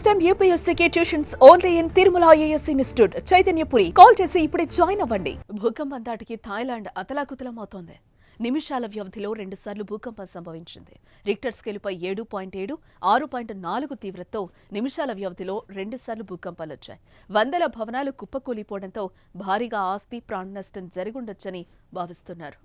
time UPSC tuitions only in Tirumala IAS institute Chaitanyapuri. Call చేసి ఇప్పుడే join అవ్వండి. భూకంపం దాటికి థాయిలాండ్ అతలాకుతలమవుతోంది. నిమిషాల వ్యవధిలో 2 సార్లు భూకంపం సంభవించింది. రిక్టర్ స్కేలుపై 7.7, 6.4 తీవ్రతతో నిమిషాల వ్యవధిలో 2 సార్లు భూకంపాలొచ్చాయి. వందల భవనాలు కుప్పకూలిపోవడంతో భారీగా ఆస్తి ప్రాణ నష్టం జరిగుండొచ్చని భావిస్తున్నారు.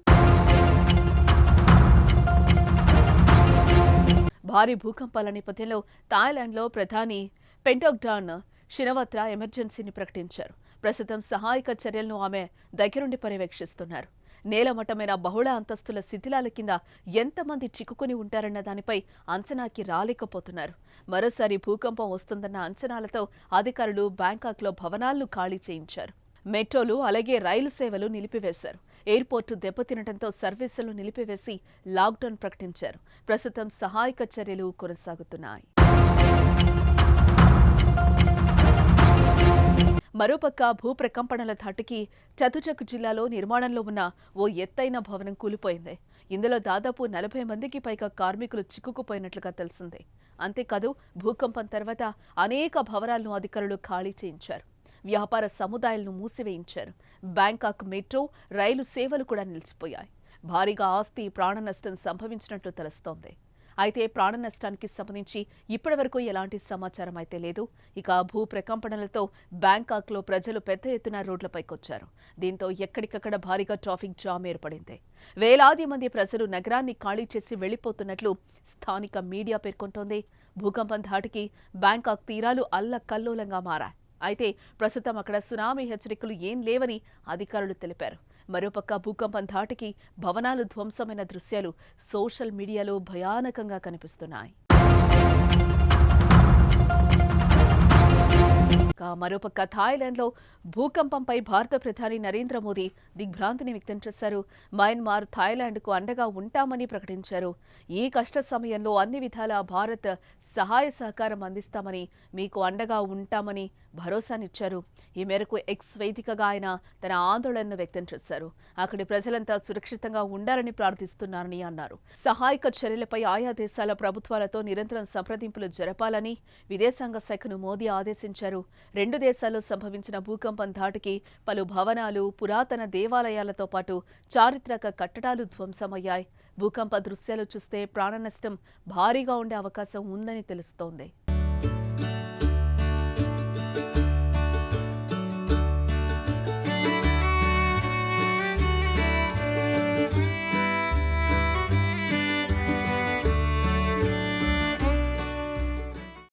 భారీ భూకంపాల నేపథ్యంలో థాయిలాండ్లో ప్రధాని పెంటోగ్డాన్ షినవత్రా ఎమర్జెన్సీని ప్రకటించారు. ప్రస్తుతం సహాయక చర్యలను ఆమె దగ్గరుండి పర్యవేక్షిస్తున్నారు. నేలమట్టమైన బహుళ అంతస్తుల శిథిలాల కింద ఎంతమంది చిక్కుకుని ఉంటారన్న దానిపై అంచనాకి రాలేకపోతున్నారు. మరోసారి భూకంపం వస్తుందన్న అంచనాలతో అధికారులు బ్యాంకాక్లో భవనాలను ఖాళీ చేయించారు. మెట్రోలు అలాగే రైలు సేవలు నిలిపివేశారు. ఎయిర్పోర్టు దెబ్బతినడంతో సర్వీసులు నిలిపివేసి లాక్డౌన్ ప్రకటించారు. ప్రస్తుతం సహాయక చర్యలు కొనసాగుతున్నాయి. మరోపక్క భూప్రకంపనల ధాటికి చతుచక్ జిల్లాలో నిర్మాణంలో ఉన్న ఓ ఎత్తైన భవనం కూలిపోయింది. ఇందులో దాదాపు 40 మందికి పైగా కార్మికులు చిక్కుకుపోయినట్లుగా తెలిసింది. అంతేకాదు భూకంపం తర్వాత అనేక భవనాలను అధికారులు ఖాళీ చేయించారు. వ్యాపార సముదాయాలను మూసివేయించారు. బ్యాంకాక్ మెట్రో, రైలు సేవలు కూడా నిలిచిపోయాయి. భారీగా ఆస్తి ప్రాణ నష్టం సంభవించినట్లు తెలుస్తోంది. అయితే ప్రాణ నష్టానికి సంబంధించి ఇప్పటివరకు ఎలాంటి సమాచారం అయితే లేదు. ఇక భూ ప్రకంపనలతో బ్యాంకాక్లో ప్రజలు పెద్ద ఎత్తున రోడ్లపైకొచ్చారు. దీంతో ఎక్కడికక్కడ భారీగా ట్రాఫిక్ జామ్ ఏర్పడింది. వేలాది మంది ప్రజలు నగరాన్ని ఖాళీ చేసి వెళ్లిపోతున్నట్లు స్థానిక మీడియా పేర్కొంటోంది. భూకంపం ధాటికి బ్యాంకాక్ తీరాలు అల్లకల్లోలంగా మారాయి. అయితే ప్రస్తుతం అక్కడ సునామీ హెచ్చరికలు ఏం లేవని అధికారులు తెలిపారు. మరోపక్క భూకంపం ధాటికి భవనాలు ధ్వంసమైన దృశ్యాలు సోషల్ మీడియాలో భయానకంగా కనిపిస్తున్నాయి. మరోపక్క థాయిలాండ్లో భూకంపంపై భారత ప్రధాని నరేంద్ర మోదీ దిగ్భ్రాంతిని వ్యక్తం చేశారు. మయన్మార్ థాయిలాండ్కు అండగా ఉంటామని ప్రకటించారు. ఈ కష్ట సమయంలో అన్ని విధాలా భారత్ సహాయ సహకారం అందిస్తామని, మీకు అండగా ఉంటామని భరోసానిచ్చారు. ఈ మేరకు ఎక్స్ వేదికగా ఆయన తన ఆందోళనను వ్యక్తం చేశారు. అక్కడి ప్రజలంతా సురక్షితంగా ఉండాలని ప్రార్థిస్తున్నారని అన్నారు. సహాయక చర్యలపై ఆయా దేశాల ప్రభుత్వాలతో నిరంతరం సంప్రదింపులు జరపాలని విదేశాంగ శాఖను మోదీ ఆదేశించారు. 2 దేశాల్లో సంభవించిన భూకంపం ధాటికి పలు భవనాలు, పురాతన దేవాలయాలతో పాటు చారిత్రక కట్టడాలు ధ్వంసమయ్యాయి. భూకంప దృశ్యాలు చూస్తే ప్రాణ నష్టం భారీగా ఉండే అవకాశం ఉందని తెలుస్తోంది.